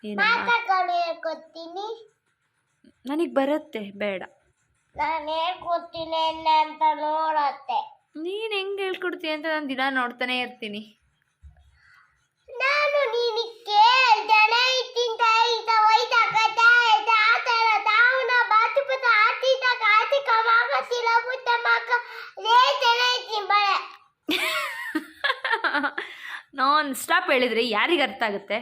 ಏನಮ್ಮ? ಹೇಳ್ಕೊಡ್ತೀನಿ. ನನಗೆ ಬರುತ್ತೆ, ಬೇಡ. ನಾನು ಹೇಳ್ಕೊಡ್ತೀನಿ ಅಂತ ನೋಡತ್ತೆ. ನೀನು ಹೆಂಗೆ ಹೇಳ್ಕೊಡ್ತೀಯ ಅಂತ ನಾನು ದಿನ ನೋಡ್ತಾನೆ ಇರ್ತೀನಿ. ನಾನು ನೀನು ಕೇಳ್ತಾನೆ ಇಟ್ಟಿಂತ ಐತ ಹೋಯ್ತಾ ಕಥೆ ಆಯ್ತಾ ಆತರ ತಾವನ ಬಾತುಪತ ಆತೀತ ಕಾರ್ತಿಕ ಮಾಗ ತಿಲಬುತ್ತ ಮಕ್ಕ ರೇತನೆ ಇಟ್ಟಿನ ಬಳೆ. ನಾನ್ ಸ್ಟಾಪ್ ಹೇಳಿದ್ರೆ ಯಾರಿಗೆ ಅರ್ಥ ಆಗುತ್ತೆ?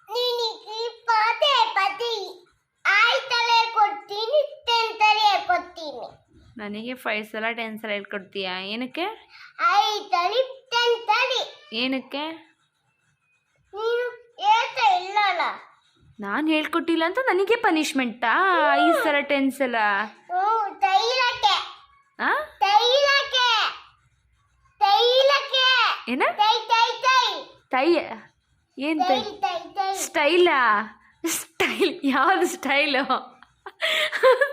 ನೀನಿಗೆ ಪದೇ ಪದೇ ಆಯ್ತಲೇ ಕೊಡ್ತೀನಿ, ಟೆಂತಲೇ ಕೊಡ್ತೀನಿ. ನನಗೆ 5 ಸಲ 10 ಸಲ ಹೇಳ್ಕೊಡ್ತೀಯಾ? ಏನಕ್ಕೆ? ಆಯ್ತಲಿ ಟೆಂತಲಿ. ಏನಕ್ಕೆ? ನೀನು ಹೇಳ್ತಾ ಇಲ್ಲಲ್ಲ. ನಾನು ಹೇಳ್ಕೊಟ್ಟಿಲ್ಲ ಅಂತ ನನಗೆ ಪನಿಷ್ಮೆಂಟಾ? 5 ಸಲ 10 ಸಲ? ತೈಲಕ್ಕೆ ಆ? ತೈಲಕ್ಕೆ ತೈಲಕ್ಕೆ ಏನ? ತೈ ತೈ ತೈ ತೈ ಏನು ತೈ? ತೈ ತೈ ಸ್ಟೈಲಾ? ಸ್ಟೈಲ್ ಯಾವುದು ಸ್ಟೈಲು?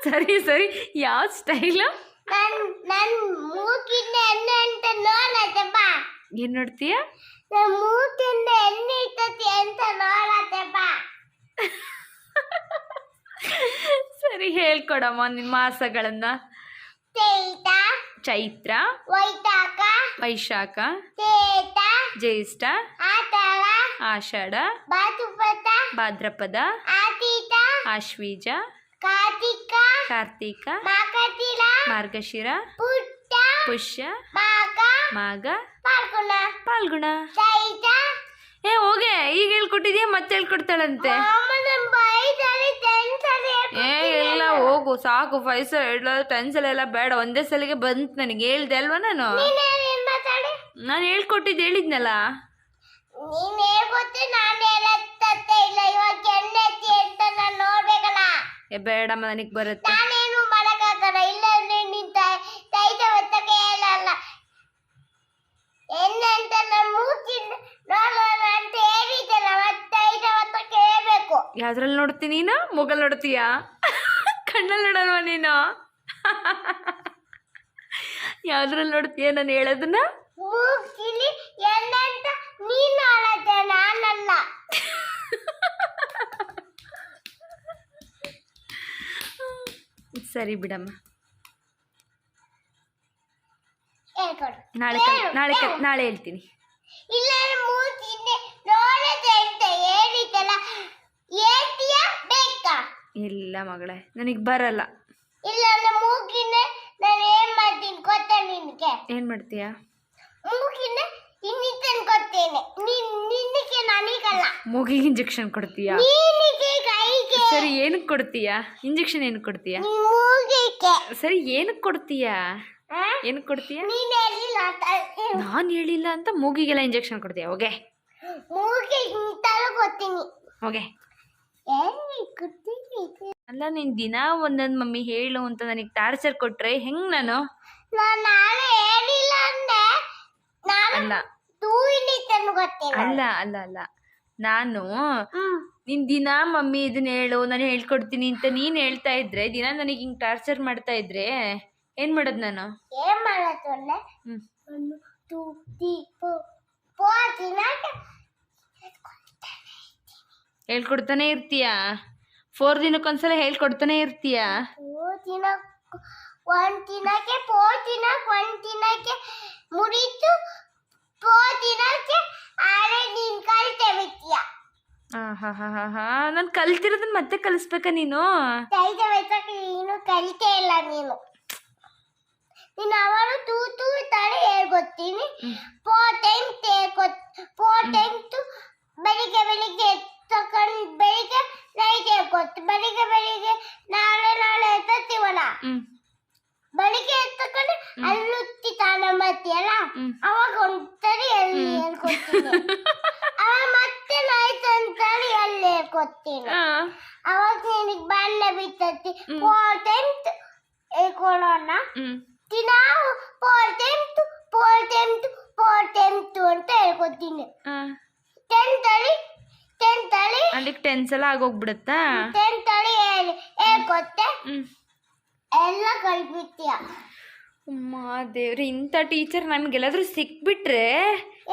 ಸರಿ ಸರಿ, ಯಾವ ಸ್ಟೈಲು? ನನ್ ಮೂಗಿನ ಎಣ್ಣೆ ಅಂತ ನೋಡತ್ತೆ ಬಾ. ಏನು ನೋಡ್ತೀಯ? ನನ್ ಮೂಗಿನ ಎಣ್ಣೆ ಇರ್ತತಿ ಅಂತ ನೋಡತ್ತೆ ಬಾ. ಸರಿ, ಹೇಳ್ಕೊಡಮ್ಮ ನಿನ್ನ ಮಾಸಗಳನ್ನ. ಚೈತ, ಚೈತ್ರ, ವೈತಾಕ, ವೈಶಾಖ, ಚೇತ, ಜ್ಯೇಷ್ಠ, ಆತಾಳ, ಆಷಾಢ, ಬಾತುಪತ, ಭಾದ್ರಪದ, ಆತೀತ, ಆಶ್ವೀಜ, ಕಾರ್ತಿಕ, ಕಾರ್ತೀಕ, ಮಾಕತಿಲ, ಮಾರ್ಗಶಿರ, ಪುಟ್ಟ, ಪುಷ್ಯ, ಮಾಕ, ಮಾಘ, ಪಾಲ್ಗುಣ, ಪಾಲ್ಗುಣ. ಚೈತ. ಏ ಹೋಗೆ, ಈಗ ಹೇಳ್ಕೊಟ್ಟಿದ್ಯಾ ಮತ್ತೆ ಹೇಳ್ಕೊಡ್ತಾಳಂತೆ. ಅಮ್ಮನ ಬೈದಲ್ಲಿ ಟೆನ್ಸಲ್ಲಿ ಏ ಇಲ್ಲ, ಹೋಗು ಸಾಕು. 5 ಸಲ 10 ಸಲ ಎಲ್ಲ ಬೇಡ, ಒಂದೇ ಸಲಿಗೆ ಬಂತು. ನನಗೆ ಹೇಳ್ದೆ ಅಲ್ವಾ ನಾನು? ನೀನೇನು ಮಾತಾಡಿ? ನಾನು ಹೇಳ್ಕೊಟ್ಟಿದ್ದು ಹೇಳಿದ್ನಲ್ಲ. ನೀನ್ ಹೇಳ್ಕೊತ್ತೆ, ನಾನು ಹೇಳತ್ತೆ ಇಲ್ಲ. ಇವಾಗ ಎಣ್ಣೆತ್ತಿ ಅಂತ ನಾನು ನೋಡ್ಬೇಕಲ್ಲ. ಏ ಬೇಡಮ್ಮ, ನನಗೆ ಬರುತ್ತೆ. ನಾನೇನು ಮಾಡಕ್ಕಾಗಲ್ಲ. ಇಲ್ಲ ನೀನ್ ತೈದ ಹೊತ್ತಕ್ಕೆ ಹೇಳಲ್ಲ. ಎಣ್ಣೆ ಅಂತ ನಾನು ಮೂಗಿನ ನೋಡೋಣ ಅಂತ ಹೇಳಿದ್ದಲ್ಲ, ಮತ್ತೆ ತೈದ ಹೊತ್ತಕ್ಕೆ ಹೇಳ್ಬೇಕು. ಯಾವ್ದ್ರಲ್ಲಿ ನೋಡ್ತೀನಿ ನೀನು? ಮೂಗಲ್ ನೋಡ್ತೀಯಾ? ಕಣ್ಣಲ್ಲಿ ನೋಡಲ್ವ ನೀನು? ಯಾವ್ದ್ರಲ್ಲಿ ನೋಡ್ತೀಯ ನಾನು ಹೇಳೋದನ್ನ? ಮೂಗಿಲಿ ಎಣ್ಣೆ ಅಂತ ನೀನು ನೋಡತ್ತೆ, ನಾನಲ್ಲ. ಸರಿ ಬಿಡಮ್ಮ, ಹೇಳ್ಕೊಡು. ನಾಳೆ ಹೇಳ್ತೀನಿ. ಇಲ್ಲ ಮೂಗಿನ ನೋಡತ್ತೆ ಅಂತ ಹೇಳಿದ್ದಲ್ಲ, ಹೇಳ್ತೀಯಾ ಬೇಕಾ? ಇಲ್ಲ ಮಗಳೇ, ನನಗೆ ಬರಲ್ಲ. ಇಲ್ಲ ಮೂಗಿನ ನಾನು ಏನ್ ಮಾಡ್ತೀನಿ ಗೊತ್ತಾ ನಿನಗೆ? ಏನು ಮಾಡ್ತೀಯಾ? ಮೂಗಿನ ಇನ್ನಿತನ್ ಗೊತ್ತೇನೆ. ನಿನಗೆ ನನಗಲ್ಲ. ಮೂಗಿಗೆ ಇಂಜೆಕ್ಷನ್ ಕೊಡ್ತೀಯಾ? ನಿನಗೆ ಕೈಗೆ. ಸರಿ, ಏನಕ್ಕೆ ಕೊಡ್ತೀಯಾ ಇಂಜೆಕ್ಷನ್? ಏನಕ್ಕೆ ಕೊಡ್ತೀಯಾ? ಮೂಗಿಗೆ. ಸರಿ, ಏನಕ್ಕೆ ಕೊಡ್ತೀಯಾ? ಏನಕ್ಕೆ ಕೊಡ್ತೀಯಾ? ನೀನ್ ಹೇಳಿಲ್ಲ ನಾನು ಹೇಳಿಲ್ಲ ಅಂತ ಮೂಗಿಗೆಲ್ಲ ಇಂಜೆಕ್ಷನ್ ಕೊಡ್ತೀಯಾ? ಹೋಗೆ ಮೂಗಿಗೆ ಇಂತಲೂ ಗೊತ್ತೀನಿ. ಹೋಗೆ. ಗೊತ್ತೀನಿ. ಅಲ್ಲ, ನೀನು ದಿನ ಒಂದೊಂದು ಮಮ್ಮಿ ಹೇಳು ಅಂತ ನನಗೆ ಟಾರ್ಚರ್ ಕೊಟ್ರೆ ಹೆಂಗ್ ನಾನು? ನಾನು ಹೇಳಿಲ್ಲ ಅಂದೆ. ಅಲ್ಲ ಗೊತ್ತಿಲ್ಲ. ಅಲ್ಲ ಅಲ್ಲ ಅಲ್ಲ ನಾನು ನಿನ್ ದಿನ ಮಮ್ಮಿ ಇದನ್ನ ಹೇಳು, ನಾನು ಹೇಳ್ಕೊಡ್ತೀನಿ ಅಂತ ನೀನು ಹೇಳ್ತಾ ಇದ್ರೆ, ದಿನ ನನಗೆ ಹಿಂಗೆ ಟಾರ್ಚರ್ ಮಾಡ್ತಾ ಇದ್ರೆ ಏನು ಮಾಡೋದು ನಾನು? ಏನ್ ಮಾಡೋದು ಅಂದ್ರೆ 1 2 3 4 ದಿನ ಹೇಳ್ಕೊಡ್ತಾನೆ ಇರ್ತೀಯಾ? 4 ದಿನಕ್ಕೊಂದ್ಸಲ ಹೇಳ್ಕೊಡ್ತಾನೆ ಇರ್ತೀಯಾ? 4 ದಿನ, 1 ದಿನಕ್ಕೆ 4 ದಿನ, 1 ದಿನಕ್ಕೆ ಮುರಿತು 4 ದಿನಕ್ಕೆ ಆಳೆ ನೀನ್ ಕಲಿತೆ ಬಿಡ್ತೀಯ. ನಾನು ಕಲ್ತಿರೋದನ್ನ ಮತ್ತೆ ಕಲಿಸ್ಬೇಕಾ ನೀನು? ತೈದ ವಯಸ್ಸಕ್ಕೆ ನೀನು ಕಲಿತೇ ಇಲ್ಲ. ನೀನು ಅವರು ತೂತು ತಾಳೆ ಹೇಳ್ಕೊಡ್ತೀನಿ. 4 ಟೈಮ್ಸ್ 4 ಟೈಮ್ಸ್ ಬೆಳಿಗ್ಗೆ ತಕೊಂಡು ಬೆಳಿಗ್ಗೆ ನೈಟ್ ಹೇಳ್ಕೊಡ್ತೀನಿ. ಬೆಳಿಗ್ಗೆ ನಾಳೆ ಎತ್ತೀವಲ್ಲ, ಬೆಳಿಗ್ಗೆ ಎತ್ತಕೊಂಡು ಅಲ್ಲುತ್ತಿ ತಾನ ಮಾಡ್ತೀಯಲ್ಲ, ಅವಾಗ ಒಂದ್ಸರಿ ಅಲ್ಲಿ ಹೇಳ್ಕೊಡ್ತೀನಿ. ಅವಾಗ ಮತ್ತೆ ನೈಟ್ ಒಂದ್ಸರಿ ಅಲ್ಲಿ ಹೇಳ್ಕೊಡ್ತೀನಿ. ಅವಾಗ ನಿನಗೆ ಬಣ್ಣ ಬಿತ್ತತಿ. 4 ಟೈಮ್ಸ್ ಹೇಳ್ಕೊಡೋಣ. ದಿನ 4 ಟೈಮ್ಸ್ ಅಂತ ಹೇಳ್ಕೊಡ್ತೀನಿ. 10 ತಳಿ ಅಲ್ಲಿಗೆ 10 ಸಲ ಆಗೋಗ್ಬಿಡುತ್ತಾ? 10 ತಳಿ ಹೇಳ್ಕೊತ್ತೆ, ಎಲ್ಲ ಕಲ್ಬಿಡ್ತೀಯ. ಅಮ್ಮ ದೇವ್ರಿ, ಇಂಥ ಟೀಚರ್ ನಮಗೆಲ್ಲಾದ್ರೂ ಸಿಕ್ಬಿಟ್ರೆ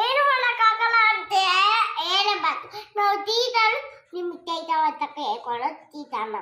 ಏನು ಮಾಡಕ್ಕಾಗಲ್ಲ ಅಂತೆ. ಏನೇ ಬಾತು ನಾವು ತೀಟ ತಕ್ಕ ಕೊಡತ್ತೀತಾನ